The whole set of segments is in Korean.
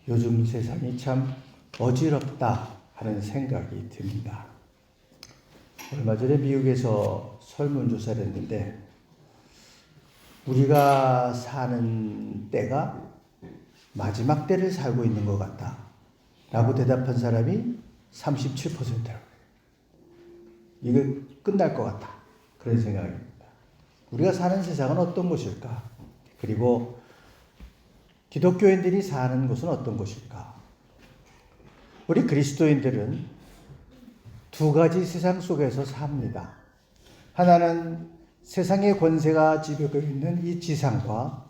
요즘 세상이 참 어지럽다 하는 생각이 듭니다. 얼마 전에 미국에서 설문조사를 했는데 우리가 사는 때가 마지막 때를 살고 있는 것 같다 라고 대답한 사람이 37%라고. 이거 끝날 것 같다 그런 생각입니다. 우리가 사는 세상은 어떤 곳일까? 그리고 기독교인들이 사는 곳은 어떤 곳일까? 우리 그리스도인들은 두 가지 세상 속에서 삽니다. 하나는 세상의 권세가 지배하고 있는 이 지상과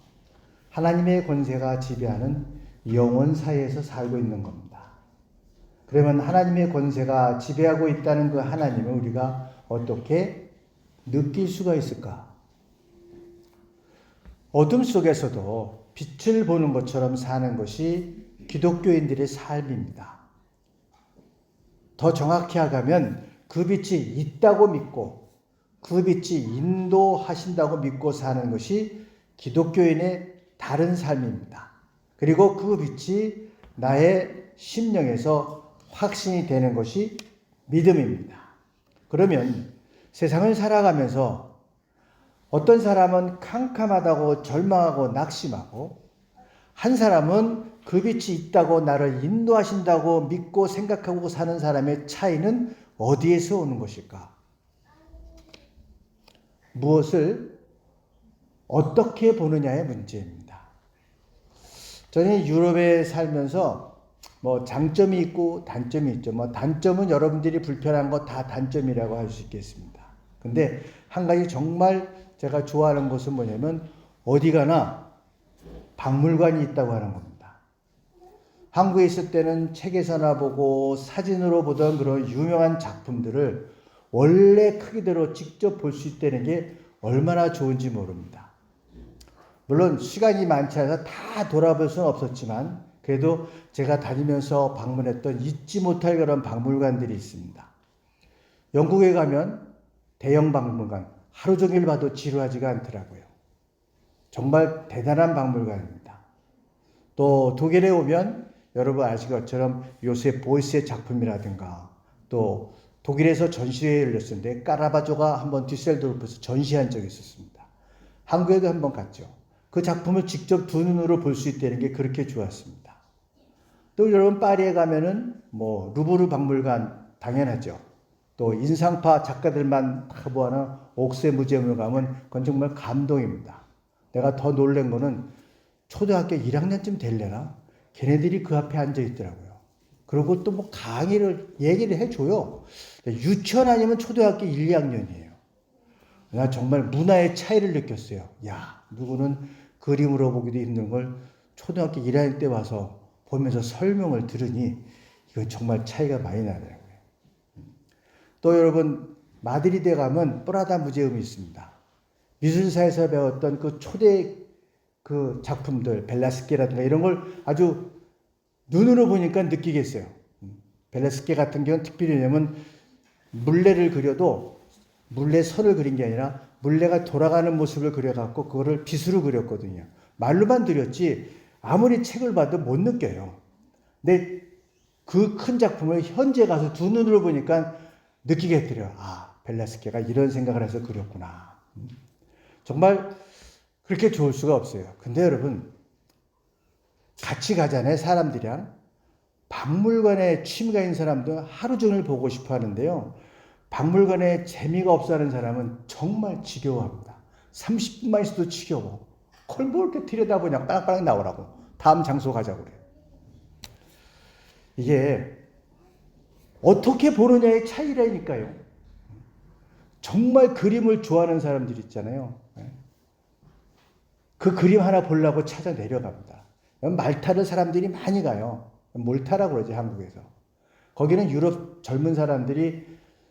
하나님의 권세가 지배하는 영원 사이에서 살고 있는 겁니다. 그러면 하나님의 권세가 지배하고 있다는 그 하나님을 우리가 어떻게 느낄 수가 있을까? 어둠 속에서도 빛을 보는 것처럼 사는 것이 기독교인들의 삶입니다. 더 정확히 하자면 그 빛이 있다고 믿고 그 빛이 인도하신다고 믿고 사는 것이 기독교인의 다른 삶입니다. 그리고 그 빛이 나의 심령에서 확신이 되는 것이 믿음입니다. 그러면 세상을 살아가면서 어떤 사람은 캄캄하다고 절망하고 낙심하고 한 사람은 그 빛이 있다고 나를 인도하신다고 믿고 생각하고 사는 사람의 차이는 어디에서 오는 것일까? 무엇을 어떻게 보느냐의 문제입니다. 저는 유럽에 살면서 장점이 있고 단점이 있죠. 단점은 여러분들이 불편한 거 다 단점이라고 할 수 있겠습니다. 근데 한 가지 정말 제가 좋아하는 것은 뭐냐면 어디 가나 박물관이 있다고 하는 겁니다. 한국에 있을 때는 책에서나 보고 사진으로 보던 그런 유명한 작품들을 원래 크기대로 직접 볼 수 있다는 게 얼마나 좋은지 모릅니다. 물론 시간이 많지 않아서 다 돌아볼 수는 없었지만 그래도 제가 다니면서 방문했던 잊지 못할 그런 박물관들이 있습니다. 영국에 가면 대형 박물관 하루 종일 봐도 지루하지가 않더라고요. 정말 대단한 박물관입니다. 또 독일에 오면 여러분 아시는 것처럼 요셉 보이스의 작품이라든가 또 독일에서 전시회에 열렸었는데 까라바조가 한번 뒤셀도르프에서 전시한 적이 있었습니다. 한국에도 한번 갔죠. 그 작품을 직접 두 눈으로 볼 수 있다는 게 그렇게 좋았습니다. 또 여러분 파리에 가면은 루브르 박물관 당연하죠. 또 인상파 작가들만 다 모아놓은 옥세 무제움을 가면 그건 정말 감동입니다. 내가 더 놀란 거는 초등학교 1학년쯤 될래나 걔네들이 그 앞에 앉아 있더라고요. 그리고 또 강의를 얘기를 해줘요. 유치원 아니면 초등학교 1, 2학년이에요. 나 정말 문화의 차이를 느꼈어요. 야, 누구는 그림으로 보기도 힘든 걸 초등학교 1학년 때 와서 보면서 설명을 들으니 이건 정말 차이가 많이 나더라고요. 또 여러분 마드리드에 가면 프라다 무제움이 있습니다. 미술사에서 배웠던 그 초대 그 작품들 벨라스케라든가 이런 걸 아주 눈으로 보니까 느끼겠어요. 벨라스케 같은 경우는 특별히 왜냐면 물레를 그려도 물레 선을 그린 게 아니라 물레가 돌아가는 모습을 그려갖고 그거를 빗으로 그렸거든요. 말로만 그렸지 아무리 책을 봐도 못 느껴요. 근데 그 큰 작품을 현재 가서 두 눈으로 보니까 느끼겠더래요. 아, 벨라스케가 이런 생각을 해서 그렸구나. 정말 그렇게 좋을 수가 없어요. 근데 여러분 같이 가잖아요. 사람들이랑. 박물관에 취미가 있는 사람도 하루 종일 보고 싶어 하는데요. 박물관에 재미가 없어 하는 사람은 정말 지겨워합니다. 30분만 있어도 지겨워. 그걸 뭐 이렇게 들여다보냐. 빠락빠락 나오라고. 다음 장소 가자고 그래요. 이게 어떻게 보느냐의 차이라니까요. 정말 그림을 좋아하는 사람들 있잖아요. 그 그림 하나 보려고 찾아 내려갑니다. 말타를 사람들이 많이 가요. 몰타라고 그러지 한국에서. 거기는 유럽 젊은 사람들이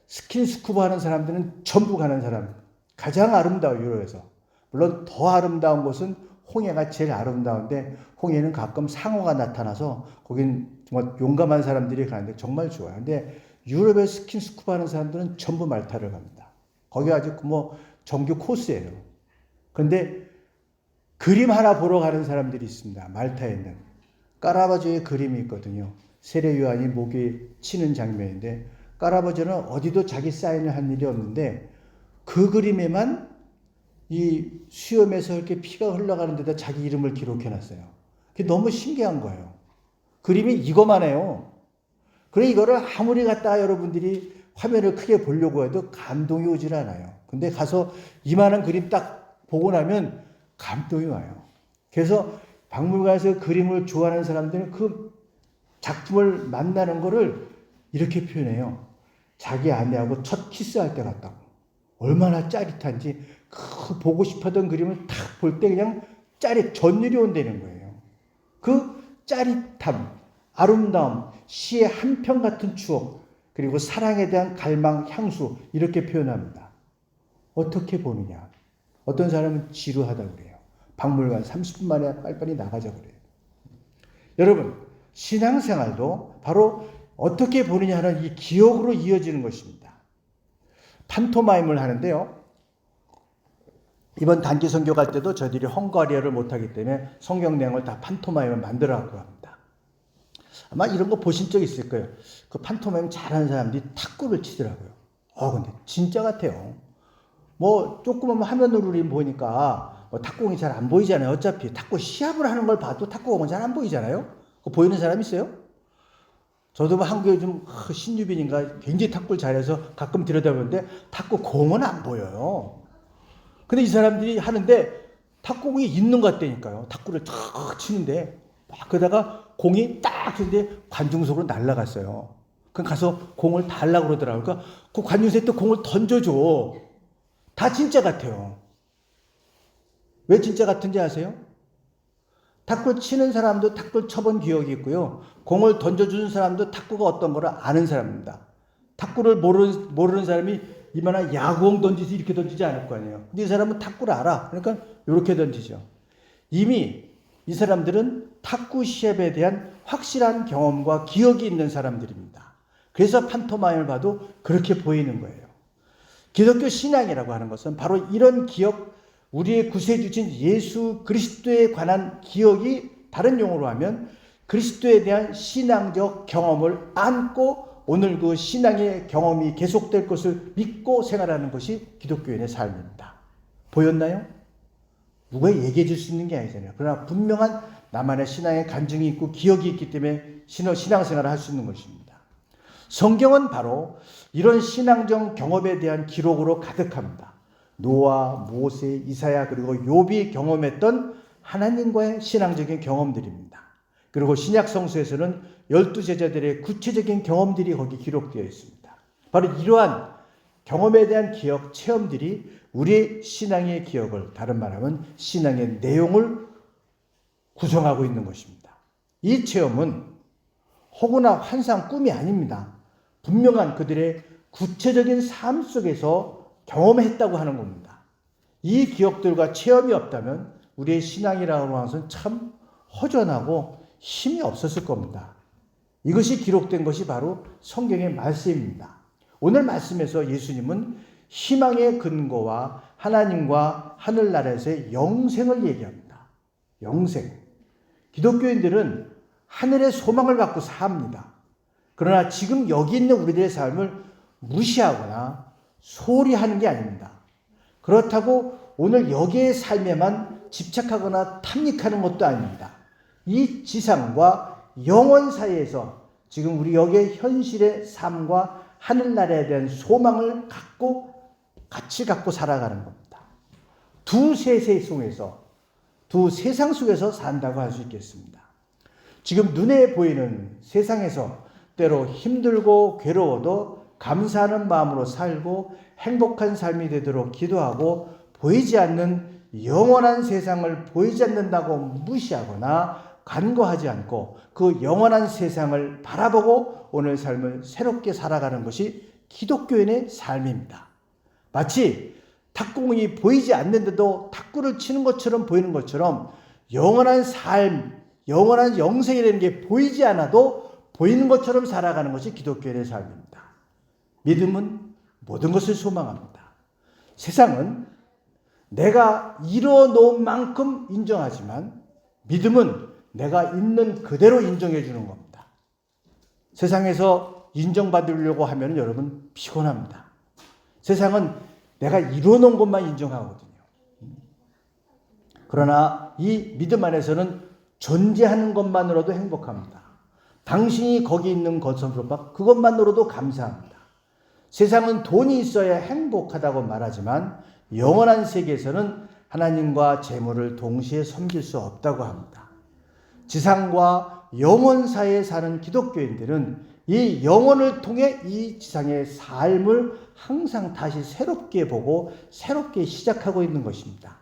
스킨스쿠버 하는 사람들은 전부 가는 사람. 가장 아름다워요 유럽에서. 물론 더 아름다운 곳은 홍해가 제일 아름다운데 홍해는 가끔 상어가 나타나서 거긴 정말 용감한 사람들이 가는데 정말 좋아요. 근데 유럽에 스킨스쿠버 하는 사람들은 전부 말타를 갑니다. 거기 아주 정규 코스예요. 그런데 그림 하나 보러 가는 사람들이 있습니다. 말타에 있는. 까라바조의 그림이 있거든요. 세례 요한이 목에 치는 장면인데 까라바조는 어디도 자기 사인을 한 일이 없는데 그 그림에만 이 수염에서 이렇게 피가 흘러가는 데다 자기 이름을 기록해 놨어요. 그게 너무 신기한 거예요. 그림이 이거만 해요. 그래 이거를 아무리 갖다가 여러분들이 화면을 크게 보려고 해도 감동이 오질 않아요. 근데 가서 이만한 그림 딱 보고 나면 감동이 와요. 그래서 박물관에서 그림을 좋아하는 사람들은 그 작품을 만나는 거를 이렇게 표현해요. 자기 아내하고 첫 키스할 때 같다고. 얼마나 짜릿한지 그 보고 싶었던 그림을 딱 볼 때 그냥 전율이 온다는 거예요. 그 짜릿함, 아름다움, 시의 한편 같은 추억, 그리고 사랑에 대한 갈망, 향수 이렇게 표현합니다. 어떻게 보느냐? 어떤 사람은 지루하다고 그래요. 박물관 30분 만에 빨리빨리 나가자 그래요. 여러분, 신앙생활도 바로 어떻게 보느냐 하는 이 기억으로 이어지는 것입니다. 판토마임을 하는데요. 이번 단기 선교 갈 때도 저들이 헝가리어를 못하기 때문에 성경 내용을 다 판토마임을 만들어갖고 합니다. 아마 이런 거 보신 적 있을 거예요. 그 판토마임 잘하는 사람들이 탁구를 치더라고요. 근데 진짜 같아요. 뭐 조그만 화면으로 보니까 탁구공이 잘 안 보이잖아요. 어차피 탁구 시합을 하는 걸 봐도 탁구공은 잘 안 보이잖아요. 보이는 사람 있어요? 저도 한국에 좀 신유빈인가 굉장히 탁구를 잘해서 가끔 들여다보는데 탁구공은 안 보여요. 근데 이 사람들이 하는데 탁구공이 있는 것 같다니까요. 탁구를 탁 치는데 막 그러다가 공이 딱 치는데 관중석으로 날아갔어요. 그럼 가서 공을 달라고 그러더라고요. 그러니까 그 관중석에 또 공을 던져줘. 다 진짜 같아요. 왜 진짜 같은지 아세요? 탁구를 치는 사람도 탁구를 쳐본 기억이 있고요. 공을 던져주는 사람도 탁구가 어떤 거를 아는 사람입니다. 탁구를 모르는 사람이 이만한 야구공 던지지 이렇게 던지지 않을 거 아니에요. 근데 이 사람은 탁구를 알아. 그러니까 이렇게 던지죠. 이미 이 사람들은 탁구 시합에 대한 확실한 경험과 기억이 있는 사람들입니다. 그래서 판토마임을 봐도 그렇게 보이는 거예요. 기독교 신앙이라고 하는 것은 바로 이런 기억, 우리의 구세주신 예수 그리스도에 관한 기억이 다른 용어로 하면 그리스도에 대한 신앙적 경험을 안고 오늘 그 신앙의 경험이 계속될 것을 믿고 생활하는 것이 기독교인의 삶입니다. 보였나요? 누가 얘기해 줄 수 있는 게 아니잖아요. 그러나 분명한 나만의 신앙의 간증이 있고 기억이 있기 때문에 신앙생활을 할 수 있는 것입니다. 성경은 바로 이런 신앙적 경험에 대한 기록으로 가득합니다. 노아, 모세, 이사야 그리고 욥이 경험했던 하나님과의 신앙적인 경험들입니다. 그리고 신약 성서에서는 12제자들의 구체적인 경험들이 거기 기록되어 있습니다. 바로 이러한 경험에 대한 기억, 체험들이 우리의 신앙의 기억을, 다른 말하면 신앙의 내용을 구성하고 있는 것입니다. 이 체험은 혹은 환상, 꿈이 아닙니다. 분명한 그들의 구체적인 삶 속에서 경험했다고 하는 겁니다. 이 기억들과 체험이 없다면 우리의 신앙이라고 하는 것은 참 허전하고 힘이 없었을 겁니다. 이것이 기록된 것이 바로 성경의 말씀입니다. 오늘 말씀에서 예수님은 희망의 근거와 하나님과 하늘나라에서의 영생을 얘기합니다. 영생. 기독교인들은 하늘의 소망을 갖고 삽니다. 그러나 지금 여기 있는 우리들의 삶을 무시하거나 소홀히 하는 게 아닙니다. 그렇다고 오늘 여기의 삶에만 집착하거나 탐닉하는 것도 아닙니다. 이 지상과 영원 사이에서 지금 우리 여기의 현실의 삶과 하늘나라에 대한 소망을 같이 갖고 살아가는 겁니다. 두 세상 속에서 산다고 할 수 있겠습니다. 지금 눈에 보이는 세상에서 때로 힘들고 괴로워도 감사하는 마음으로 살고 행복한 삶이 되도록 기도하고 보이지 않는 영원한 세상을 보이지 않는다고 무시하거나 간과하지 않고 그 영원한 세상을 바라보고 오늘 삶을 새롭게 살아가는 것이 기독교인의 삶입니다. 마치 탁구공이 보이지 않는데도 탁구를 치는 것처럼 보이는 것처럼 영원한 삶, 영원한 영생이라는 게 보이지 않아도 보이는 것처럼 살아가는 것이 기독교인의 삶입니다. 믿음은 모든 것을 소망합니다. 세상은 내가 이루어 놓은 만큼 인정하지만 믿음은 내가 있는 그대로 인정해 주는 겁니다. 세상에서 인정받으려고 하면 여러분 피곤합니다. 세상은 내가 이루어놓은 것만 인정하거든요. 그러나 이 믿음 안에서는 존재하는 것만으로도 행복합니다. 당신이 거기 있는 것으로 그것만으로도 감사합니다. 세상은 돈이 있어야 행복하다고 말하지만 영원한 세계에서는 하나님과 재물을 동시에 섬길 수 없다고 합니다. 지상과 영원 사이에 사는 기독교인들은 이 영혼을 통해 이 지상의 삶을 항상 다시 새롭게 보고 새롭게 시작하고 있는 것입니다.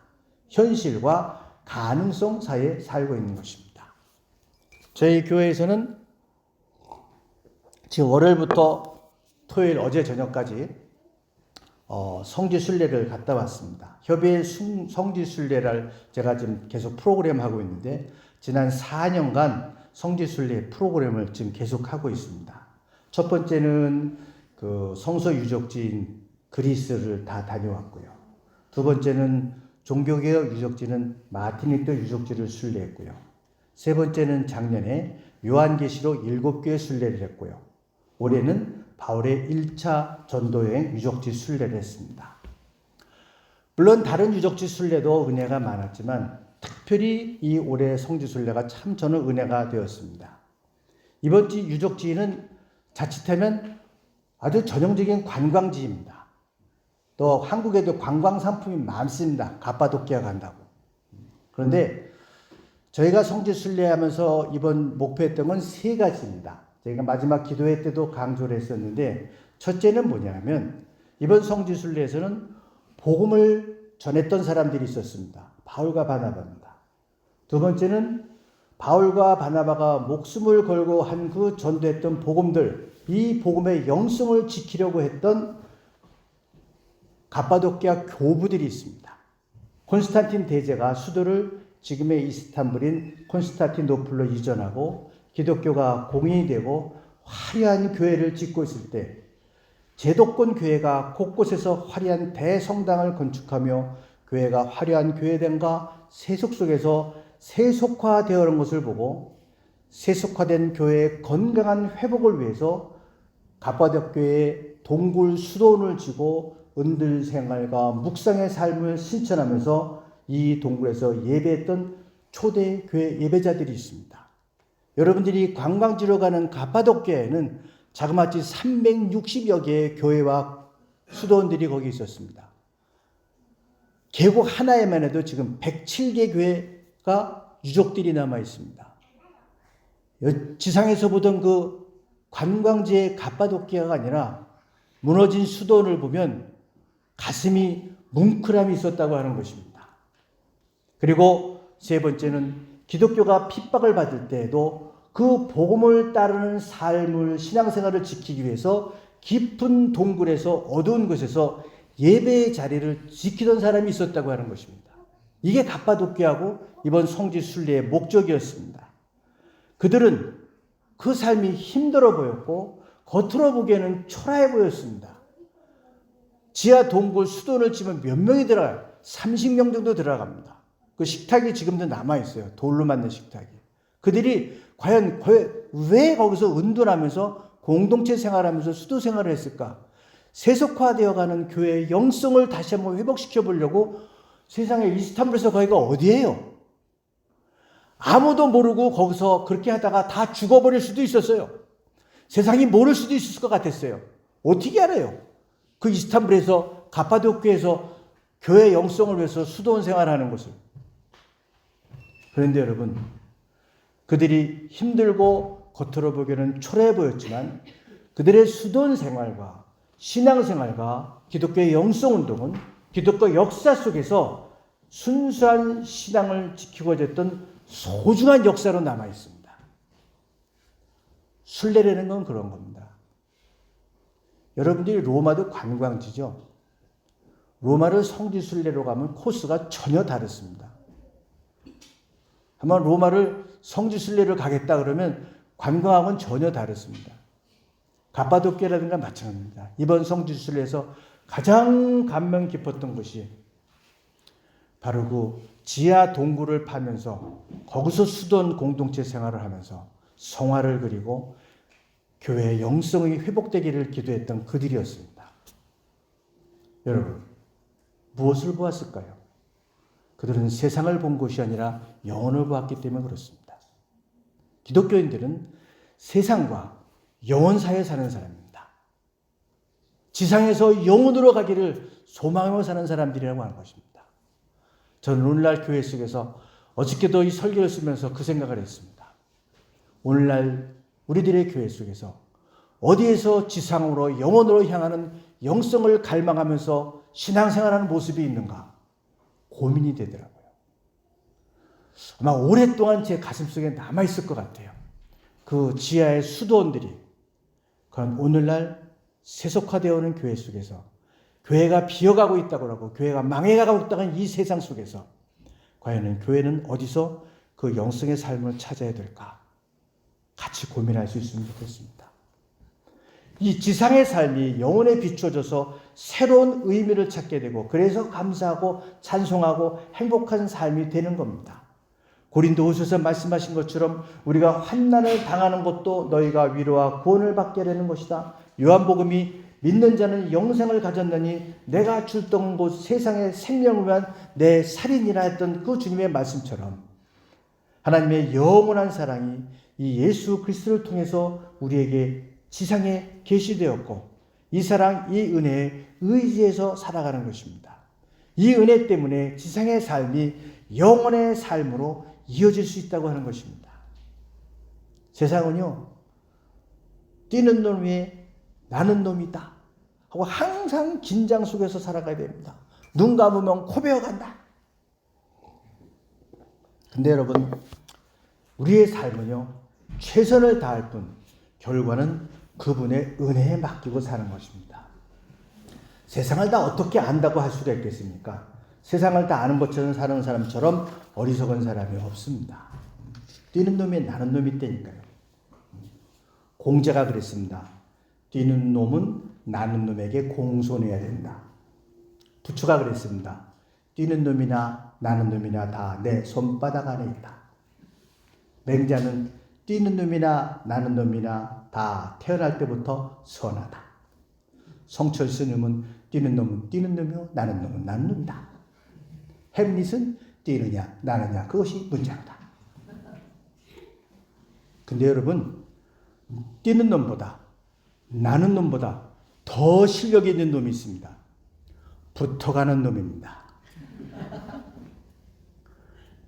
현실과 가능성 사이에 살고 있는 것입니다. 저희 교회에서는 지금 월요일부터 토요일 어제 저녁까지 성지순례를 갔다 왔습니다. 협의회 성지순례를 제가 지금 계속 프로그램하고 있는데 지난 4년간 성지순례 프로그램을 지금 계속하고 있습니다. 첫 번째는 그 성서 유적지인 그리스를 다 다녀왔고요. 두 번째는 종교개혁 유적지는 마티니크 유적지를 순례했고요. 세 번째는 작년에 요한계시록 7교회 순례를 했고요. 올해는 바울의 1차 전도여행 유적지 순례를 했습니다. 물론 다른 유적지 순례도 은혜가 많았지만 특별히 이 올해 성지 순례가 참 저는 은혜가 되었습니다. 이번 유적지는 자칫하면 아주 전형적인 관광지입니다. 또 한국에도 관광 상품이 많습니다. 가파도키아 간다고. 그런데 저희가 성지 순례하면서 이번 목표했던 건 세 가지입니다. 저희가 마지막 기도회 때도 강조를 했었는데 첫째는 뭐냐면 이번 성지 순례에서는 복음을 전했던 사람들이 있었습니다. 바울과 바나바입니다. 두 번째는 바울과 바나바가 목숨을 걸고 한 그 전도했던 복음들, 이 복음의 영성을 지키려고 했던 가파도키아 교부들이 있습니다. 콘스탄틴 대제가 수도를 지금의 이스탄불인 콘스탄티노플로 이전하고 기독교가 공인이 되고 화려한 교회를 짓고 있을 때 제도권 교회가 곳곳에서 화려한 대성당을 건축하며 교회가 화려한 교회됨과 세속 속에서 세속화되어가는 것을 보고 세속화된 교회의 건강한 회복을 위해서 가파도키아의 동굴 수도원을 지고 은들 생활과 묵상의 삶을 실천하면서 이 동굴에서 예배했던 초대 교회 예배자들이 있습니다. 여러분들이 관광지로 가는 가파도키아에는 자그마치 360여 개의 교회와 수도원들이 거기 있었습니다. 계곡 하나에만 해도 지금 107개 교회가 유적들이 남아 있습니다. 지상에서 보던 그 관광지의 가파도키아가 아니라 무너진 수도원을 보면 가슴이 뭉클함이 있었다고 하는 것입니다. 그리고 세 번째는 기독교가 핍박을 받을 때에도 그 복음을 따르는 삶을 신앙생활을 지키기 위해서 깊은 동굴에서 어두운 곳에서 예배의 자리를 지키던 사람이 있었다고 하는 것입니다. 이게 가파도키아하고 이번 성지 순례의 목적이었습니다. 그들은 그 삶이 힘들어 보였고 겉으로 보기에는 초라해 보였습니다. 지하 동굴 수도원을 치면 몇 명이 들어가요? 30명 정도 들어갑니다. 그 식탁이 지금도 남아있어요. 돌로 만든 식탁이. 그들이 과연 왜 거기서 은둔하면서 공동체 생활하면서 수도 생활을 했을까? 세속화되어가는 교회의 영성을 다시 한번 회복시켜 보려고 세상에 이스탄불에서 거기가 어디예요? 아무도 모르고 거기서 그렇게 하다가 다 죽어버릴 수도 있었어요. 세상이 모를 수도 있을 것 같았어요. 어떻게 알아요? 그 이스탄불에서 가파도키아에서 교회 영성을 위해서 수도원 생활하는 것을. 그런데 여러분, 그들이 힘들고 겉으로 보기에는 초라해 보였지만 그들의 수도원 생활과 신앙생활과 기독교의 영성운동은 기독교 역사 속에서 순수한 신앙을 지키고자 했던 소중한 역사로 남아 있습니다. 순례라는 건 그런 겁니다. 여러분들이 로마도 관광지죠. 로마를 성지 순례로 가면 코스가 전혀 다릅니다. 한번 로마를 성지 순례를 가겠다 그러면 관광하고는 전혀 다릅니다. 가파도키아라든가 마찬가지입니다. 이번 성지 순례에서 가장 감명 깊었던 것이 바로 그 지하 동굴을 파면서 거기서 수도원 공동체 생활을 하면서 성화를 그리고 교회의 영성이 회복되기를 기도했던 그들이었습니다. 여러분, 무엇을 보았을까요? 그들은 세상을 본 것이 아니라 영혼을 보았기 때문에 그렇습니다. 기독교인들은 세상과 영혼 사이에 사는 사람입니다. 지상에서 영혼으로 가기를 소망하며 사는 사람들이라고 하는 것입니다. 저는 오늘날 교회 속에서 어저께도 이 설교를 쓰면서 그 생각을 했습니다. 오늘날 우리들의 교회 속에서 어디에서 지상으로 영혼으로 향하는 영성을 갈망하면서 신앙생활하는 모습이 있는가 고민이 되더라고요. 아마 오랫동안 제 가슴속에 남아있을 것 같아요. 그 지하의 수도원들이. 그럼 오늘날 세속화되어 오는 교회 속에서 교회가 비어가고 있다고 하고 교회가 망해가고 있다는 이 세상 속에서 과연 교회는 어디서 그 영성의 삶을 찾아야 될까? 같이 고민할 수 있으면 좋겠습니다. 이 지상의 삶이 영혼에 비추어져서 새로운 의미를 찾게 되고 그래서 감사하고 찬송하고 행복한 삶이 되는 겁니다. 고린도후서에서 말씀하신 것처럼 우리가 환난을 당하는 것도 너희가 위로와 구원을 받게 되는 것이다. 요한복음이 믿는 자는 영생을 가졌느니 내가 줄던 곳 세상의 생명을 위한 내 살인이라 했던 그 주님의 말씀처럼 하나님의 영원한 사랑이 이 예수 그리스도를 통해서 우리에게 지상에 계시되었고 이 사랑, 이 은혜에 의지해서 살아가는 것입니다. 이 은혜 때문에 지상의 삶이 영원의 삶으로 이어질 수 있다고 하는 것입니다. 세상은요, 뛰는 놈 위에 나는 놈이다 하고 항상 긴장 속에서 살아가야 됩니다. 눈 감으면 코 베어간다. 근데 여러분, 우리의 삶은요, 최선을 다할 뿐 결과는 그분의 은혜에 맡기고 사는 것입니다. 세상을 다 어떻게 안다고 할 수가 있겠습니까? 세상을 다 아는 것처럼 사는 사람처럼 어리석은 사람이 없습니다. 뛰는 놈이 나는 놈이 있다니까요. 공자가 그랬습니다. 뛰는 놈은 나는 놈에게 공손해야 된다. 부처가 그랬습니다. 뛰는 놈이나 나는 놈이나 다 내 손바닥 안에 있다. 맹자는 뛰는 놈이나 나는 놈이나 다 태어날 때부터 선하다. 성철 스님은 뛰는 놈은 뛰는 놈이요 나는 놈은 나는 놈이다. 햄릿은 뛰느냐 나느냐 그것이 문제다. 근데 여러분, 뛰는 놈보다 나는 놈보다 더 실력이 있는 놈이 있습니다. 붙어가는 놈입니다.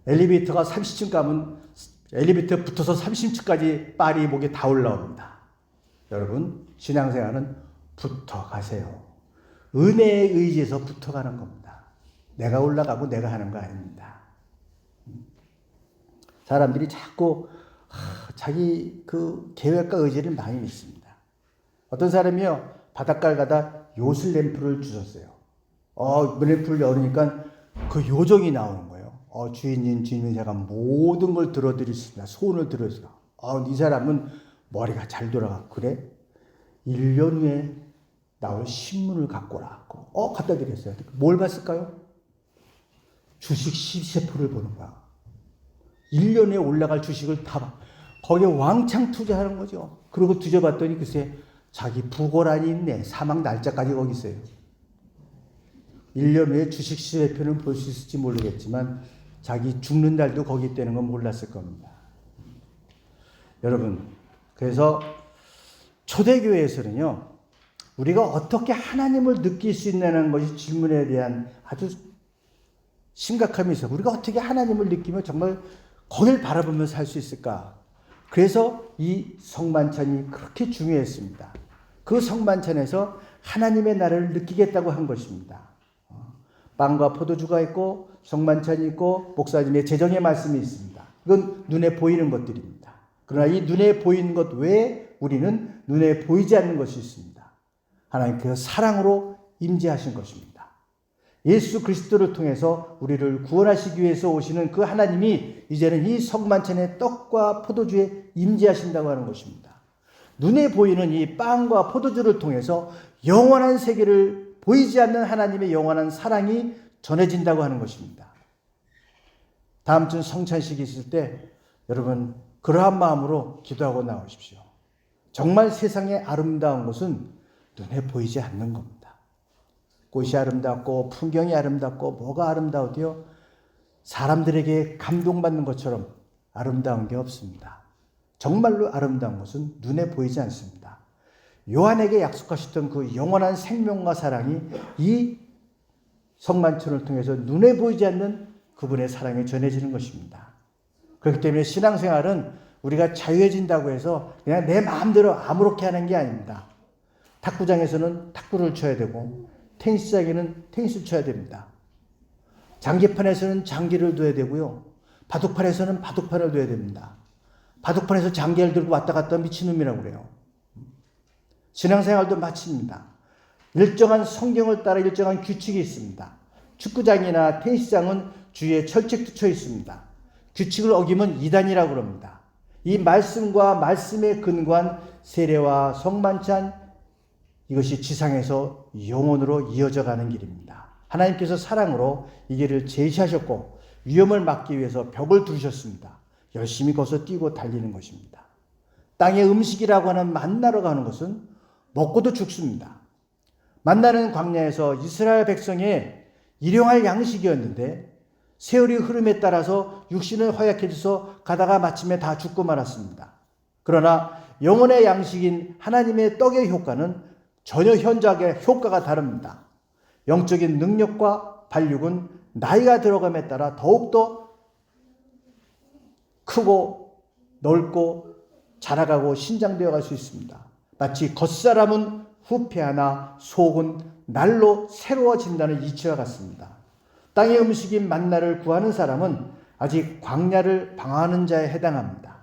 엘리베이터가 30층 가면 엘리베이터에 붙어서 30층까지 빨이 목에 다 올라옵니다. 여러분, 신앙생활은 붙어가세요. 은혜에 의지해서 붙어가는 겁니다. 내가 올라가고 내가 하는 거 아닙니다. 사람들이 자꾸 자기 그 계획과 의지를 많이 믿습니다. 어떤 사람이요, 바닷가를 가다 요술 램프를 주셨어요. 램프를 열으니까 그 요정이 나오는 거예요. 주인님, 제가 모든 걸 들어드리겠습니다. 소원을 들어주세요. 이 사람은 머리가 잘 돌아가. 그래? 1년 후에 나올 신문을 갖고 오라고. 갖다 드렸어요. 뭘 봤을까요? 주식 시세표를 보는 거야. 1년에 올라갈 주식을 다 봐. 거기에 왕창 투자하는 거죠. 그리고 뒤져봤더니 글쎄 자기 부고란이 있네. 사망 날짜까지 거기 있어요. 1년 후에 주식 시세표는 볼 수 있을지 모르겠지만 자기 죽는 날도 거기 있다는 건 몰랐을 겁니다. 여러분, 그래서 초대교회에서는요, 우리가 어떻게 하나님을 느낄 수 있냐는 것이 질문에 대한 아주 심각함이 있어요. 우리가 어떻게 하나님을 느끼며 정말 거길 바라보며 살 수 있을까? 그래서 이 성만찬이 그렇게 중요했습니다. 그 성만찬에서 하나님의 나를 느끼겠다고 한 것입니다. 빵과 포도주가 있고 성만찬이 있고 목사님의 재정의 말씀이 있습니다. 이건 눈에 보이는 것들입니다. 그러나 이 눈에 보이는 것 외에 우리는 눈에 보이지 않는 것이 있습니다. 하나님께서 사랑으로 임재하신 것입니다. 예수 그리스도를 통해서 우리를 구원하시기 위해서 오시는 그 하나님이 이제는 이 성만찬의 떡과 포도주에 임재하신다고 하는 것입니다. 눈에 보이는 이 빵과 포도주를 통해서 영원한 세계를 보이지 않는 하나님의 영원한 사랑이 전해진다고 하는 것입니다. 다음 주 성찬식이 있을 때 여러분 그러한 마음으로 기도하고 나오십시오. 정말 세상의 아름다운 것은 눈에 보이지 않는 겁니다. 꽃이 아름답고 풍경이 아름답고 뭐가 아름다우디요? 사람들에게 감동받는 것처럼 아름다운 게 없습니다. 정말로 아름다운 것은 눈에 보이지 않습니다. 요한에게 약속하셨던 그 영원한 생명과 사랑이 이 성만찬을 통해서 눈에 보이지 않는 그분의 사랑이 전해지는 것입니다. 그렇기 때문에 신앙생활은 우리가 자유해진다고 해서 그냥 내 마음대로 아무렇게 하는 게 아닙니다. 탁구장에서는 탁구를 쳐야 되고 테니스장에는 테니스를 쳐야 됩니다. 장기판에서는 장기를 둬야 되고요. 바둑판에서는 바둑판을 둬야 됩니다. 바둑판에서 장기를 들고 왔다 갔다 미친놈이라고 그래요. 신앙생활도 마칩니다. 일정한 성경을 따라 일정한 규칙이 있습니다. 축구장이나 테니스장은 주위에 철책도 쳐 있습니다. 규칙을 어기면 이단이라고 그럽니다. 이 말씀과 말씀에 근거한 세례와 성만찬, 이것이 지상에서 영원으로 이어져 가는 길입니다. 하나님께서 사랑으로 이 길을 제시하셨고 위험을 막기 위해서 벽을 두르셨습니다. 열심히 거기서 뛰고 달리는 것입니다. 땅의 음식이라고 하는 만나러 가는 것은 먹고도 죽습니다. 만나는 광야에서 이스라엘 백성의 일용할 양식이었는데 세월의 흐름에 따라서 육신은 허약해져서 가다가 마침에 다 죽고 말았습니다. 그러나 영혼의 양식인 하나님의 떡의 효과는 전혀 현저하게 효과가 다릅니다. 영적인 능력과 발육은 나이가 들어감에 따라 더욱더 크고 넓고 자라가고 신장되어 갈 수 있습니다. 마치 겉사람은 후패하나 속은 날로 새로워진다는 이치와 같습니다. 땅의 음식인 만나를 구하는 사람은 아직 광야를 방황하는 자에 해당합니다.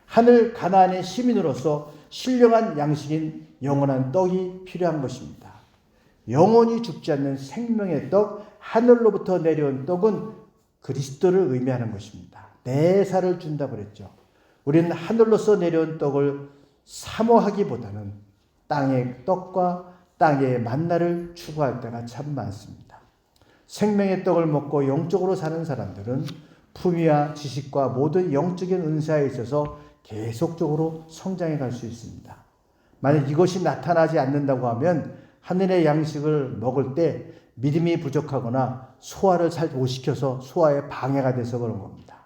하늘 가나안의 시민으로서 신령한 양식인 영원한 떡이 필요한 것입니다. 영원히 죽지 않는 생명의 떡, 하늘로부터 내려온 떡은 그리스도를 의미하는 것입니다. 내 살을 준다고 그랬죠. 우리는 하늘로서 내려온 떡을 사모하기보다는 땅의 떡과 땅의 만나를 추구할 때가 참 많습니다. 생명의 떡을 먹고 영적으로 사는 사람들은 품위와 지식과 모든 영적인 은사에 있어서 계속적으로 성장해 갈 수 있습니다. 만약 이것이 나타나지 않는다고 하면 하늘의 양식을 먹을 때 믿음이 부족하거나 소화를 잘 못 시켜서 소화에 방해가 돼서 그런 겁니다.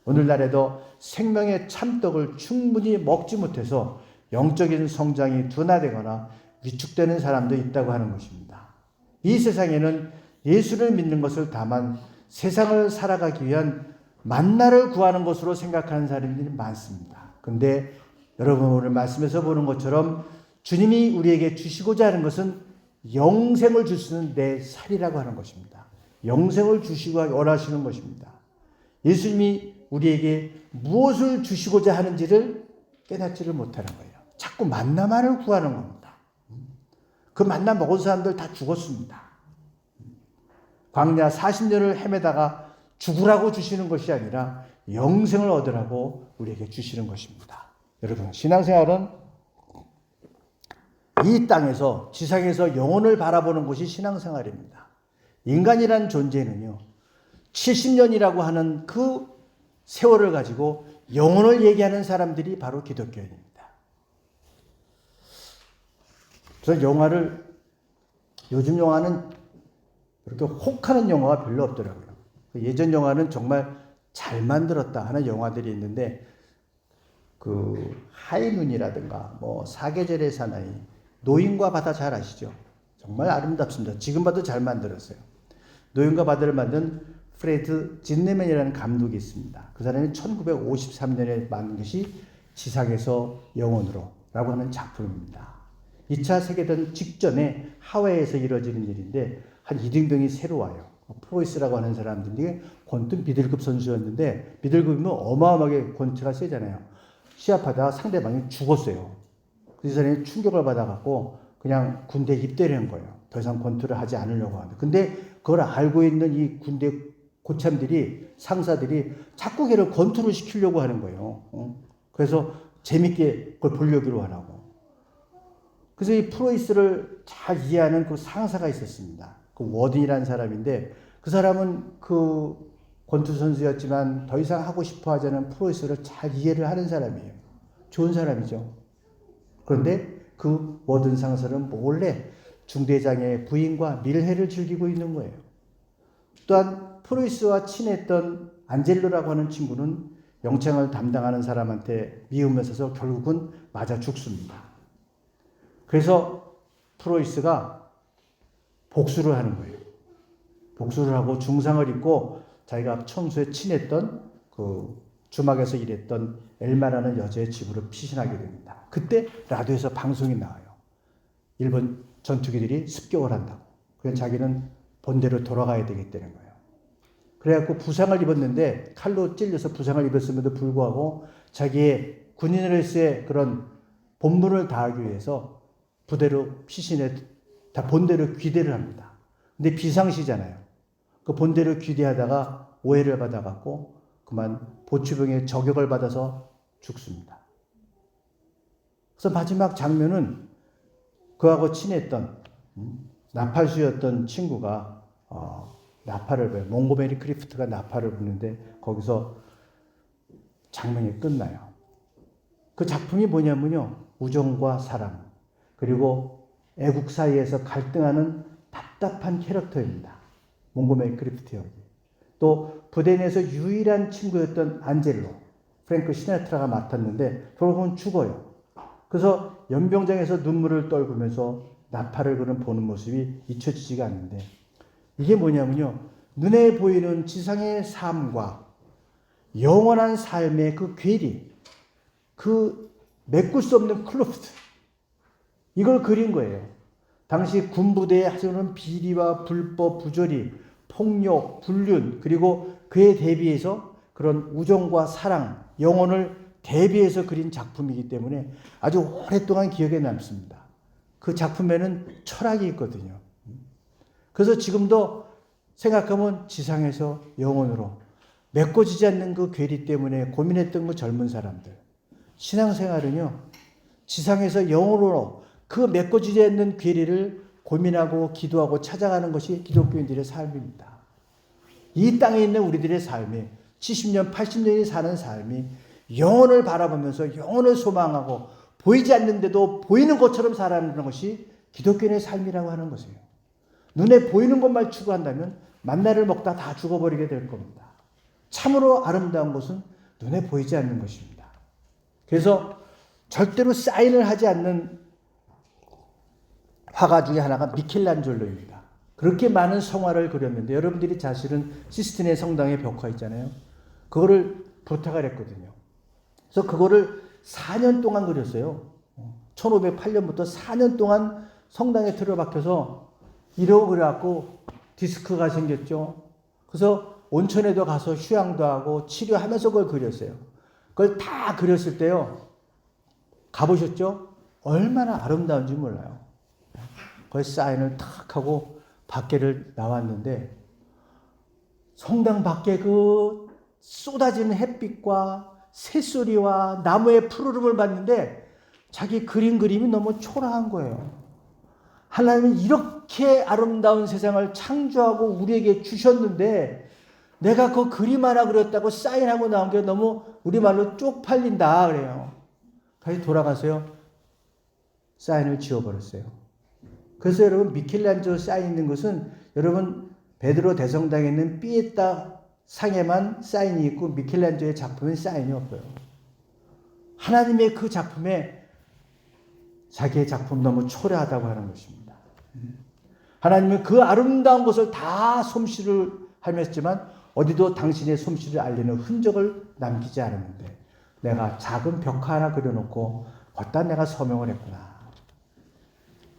오늘날에도 생명의 참떡을 충분히 먹지 못해서 영적인 성장이 둔화되거나 위축되는 사람도 있다고 하는 것입니다. 이 세상에는 예수를 믿는 것을 다만 세상을 살아가기 위한 만나를 구하는 것으로 생각하는 사람들이 많습니다. 근데 여러분 오늘 말씀에서 보는 것처럼 주님이 우리에게 주시고자 하는 것은 영생을 주시는 내 살이라고 하는 것입니다. 영생을 주시고 원하시는 것입니다. 예수님이 우리에게 무엇을 주시고자 하는지를 깨닫지를 못하는 거예요. 자꾸 만나만을 구하는 겁니다. 그 만나 먹은 사람들 다 죽었습니다. 광야 40년을 헤매다가 죽으라고 주시는 것이 아니라 영생을 얻으라고 우리에게 주시는 것입니다. 여러분, 신앙생활은 이 땅에서 지상에서 영혼을 바라보는 것이 신앙생활입니다. 인간이란 존재는요, 70년이라고 하는 그 세월을 가지고 영혼을 얘기하는 사람들이 바로 기독교인입니다. 그래서 영화를, 요즘 영화는 그렇게 혹하는 영화가 별로 없더라고요. 예전 영화는 정말 잘 만들었다 하는 영화들이 있는데, 그 하이눈이라든가 뭐 사계절의 사나이, 노인과 바다 잘 아시죠? 정말 아름답습니다. 지금 봐도 잘 만들었어요. 노인과 바다를 만든 프레드 진네맨이라는 감독이 있습니다. 그 사람이 1953년에 만든 것이 지상에서 영혼으로 라고 하는 작품입니다. 2차 세계대전 직전에 하와이에서 이루어지는 일인데 한 2등병이 새로 와요. 프로이스라고 하는 사람들이 권투 미들급 선수였는데, 미들급이면 어마어마하게 권투가 세잖아요. 시합하다가 상대방이 죽었어요. 그 사람이 충격을 받아갖고 그냥 군대에 입대를 한 거예요. 더 이상 권투를 하지 않으려고 하는데. 근데 그걸 알고 있는 이 군대 고참들이, 상사들이 자꾸 걔를 권투를 시키려고 하는 거예요. 그래서 재밌게 그걸 보려기로 하라고. 그래서 이 프로이스를 잘 이해하는 그 상사가 있었습니다. 그 워든이라는 사람인데, 그 사람은 그 권투 선수였지만 더 이상 하고 싶어 하지 않은 프로레슬러를 잘 이해를 하는 사람이에요. 좋은 사람이죠. 그런데 그 모든 상사는 몰래 중대장의 부인과 밀회를 즐기고 있는 거예요. 또한 프로이스와 친했던 안젤로라고 하는 친구는 영창을 담당하는 사람한테 미우면서 결국은 맞아 죽습니다. 그래서 프로이스가 복수를 하는 거예요. 복수를 하고 중상을 입고 자기가 청소에 친했던 그 주막에서 일했던 엘마라는 여자의 집으로 피신하게 됩니다. 그때 라디오에서 방송이 나와요. 일본 전투기들이 습격을 한다고. 그래서 자기는 본대로 돌아가야 되겠다는 거예요. 그래갖고 부상을 입었는데 칼로 찔려서 부상을 입었음에도 불구하고 자기의 군인으로서의 그런 본분을 다하기 위해서 부대로 피신해 다 본대로 귀대를 합니다. 근데 비상시잖아요. 그 본대로 귀대하다가 오해를 받아갖고 그만 보추병에 저격을 받아서 죽습니다. 그래서 마지막 장면은 그하고 친했던 나팔수였던 친구가 나팔을 불어요. 몽고메리 크리프트가 나팔을 부는데 거기서 장면이 끝나요. 그 작품이 뭐냐면요. 우정과 사랑 그리고 애국 사이에서 갈등하는 답답한 캐릭터입니다. 몽고메리 크리프트 역이. 또 부대 내에서 유일한 친구였던 안젤로 프랭크 시나트라가 맡았는데 결국은 죽어요. 그래서 연병장에서 눈물을 떨구면서 나팔을 보는 모습이 잊혀지지가 않는데 이게 뭐냐면요. 눈에 보이는 지상의 삶과 영원한 삶의 그 괴리, 그 메꿀 수 없는 클로프트 이걸 그린 거예요. 당시 군부대에 하는 비리와 불법, 부조리, 폭력, 불륜 그리고 그에 대비해서 그런 우정과 사랑, 영혼을 대비해서 그린 작품이기 때문에 아주 오랫동안 기억에 남습니다. 그 작품에는 철학이 있거든요. 그래서 지금도 생각하면 지상에서 영혼으로 메꿔지지 않는 그 괴리 때문에 고민했던 그 젊은 사람들. 신앙생활은요. 지상에서 영혼으로 그 메꿔지지 않는 괴리를 고민하고 기도하고 찾아가는 것이 기독교인들의 삶입니다. 이 땅에 있는 우리들의 삶이 70년, 80년이 사는 삶이 영혼을 바라보면서 영혼을 소망하고 보이지 않는데도 보이는 것처럼 살아가는 것이 기독교인의 삶이라고 하는 것이에요. 눈에 보이는 것만 추구한다면 만나를 먹다 다 죽어버리게 될 겁니다. 참으로 아름다운 것은 눈에 보이지 않는 것입니다. 그래서 절대로 사인을 하지 않는 화가 중에 하나가 미켈란젤로입니다. 그렇게 많은 성화를 그렸는데 여러분들이 사실은 시스티네 성당에 벽화 있잖아요. 그거를 부탁을 했거든요. 그래서 그거를 4년 동안 그렸어요. 1508년부터 4년 동안 성당에 틀어박혀서 이러고 그래갖고 디스크가 생겼죠. 그래서 온천에도 가서 휴양도 하고 치료하면서 그걸 그렸어요. 그걸 다 그렸을 때요. 가보셨죠? 얼마나 아름다운지 몰라요. 거기 사인을 탁 하고 밖에를 나왔는데 성당 밖에 그 쏟아지는 햇빛과 새소리와 나무의 푸르름을 봤는데 자기 그린 그림이 너무 초라한 거예요. 하나님은 이렇게 아름다운 세상을 창조하고 우리에게 주셨는데 내가 그 그림 하나 그렸다고 사인하고 나온 게 너무 우리말로 쪽팔린다 그래요. 다시 돌아가서요. 사인을 지워버렸어요. 그래서 여러분 미켈란젤로 사인 있는 것은 여러분 베드로 대성당에 있는 피에타 상에만 사인이 있고 미켈란젤로의 작품에 사인이 없어요. 하나님의 그 작품에 자기의 작품 너무 초라하다고 하는 것입니다. 하나님은 그 아름다운 것을 다 솜씨를 하였지만 어디도 당신의 솜씨를 알리는 흔적을 남기지 않았는데 내가 작은 벽화 하나 그려놓고 걷다 내가 서명을 했구나.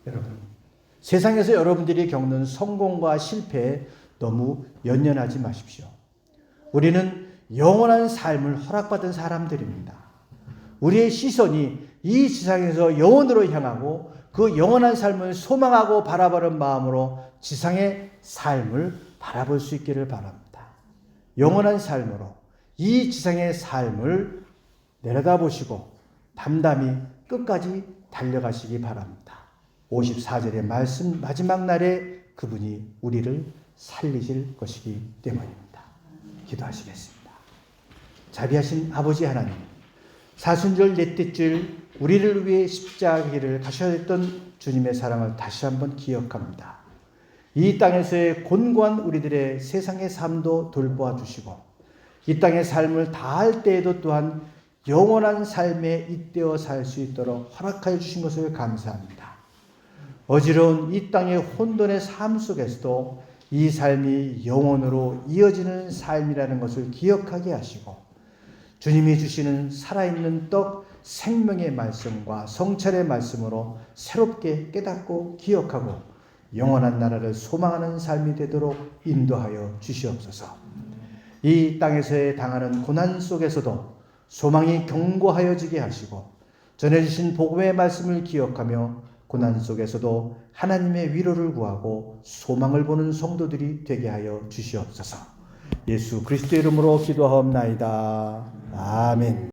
여러분 세상에서 여러분들이 겪는 성공과 실패에 너무 연연하지 마십시오. 우리는 영원한 삶을 허락받은 사람들입니다. 우리의 시선이 이 지상에서 영원으로 향하고 그 영원한 삶을 소망하고 바라보는 마음으로 지상의 삶을 바라볼 수 있기를 바랍니다. 영원한 삶으로 이 지상의 삶을 내려다보시고 담담히 끝까지 달려가시기 바랍니다. 54절의 말씀 마지막 날에 그분이 우리를 살리실 것이기 때문입니다. 기도하시겠습니다. 자비하신 아버지 하나님, 사순절 넷째 줄 우리를 위해 십자가 길을 가셔야 했던 주님의 사랑을 다시 한번 기억합니다. 이 땅에서의 곤고한 우리들의 세상의 삶도 돌보아 주시고 이 땅의 삶을 다할 때에도 또한 영원한 삶에 잇대어 살 수 있도록 허락하여 주신 것을 감사합니다. 어지러운 이 땅의 혼돈의 삶 속에서도 이 삶이 영원으로 이어지는 삶이라는 것을 기억하게 하시고 주님이 주시는 살아있는 떡 생명의 말씀과 성찰의 말씀으로 새롭게 깨닫고 기억하고 영원한 나라를 소망하는 삶이 되도록 인도하여 주시옵소서. 이 땅에서의 당하는 고난 속에서도 소망이 견고하여지게 하시고 전해주신 복음의 말씀을 기억하며 고난 속에서도 하나님의 위로를 구하고 소망을 보는 성도들이 되게 하여 주시옵소서. 예수 그리스도의 이름으로 기도하옵나이다. 아멘.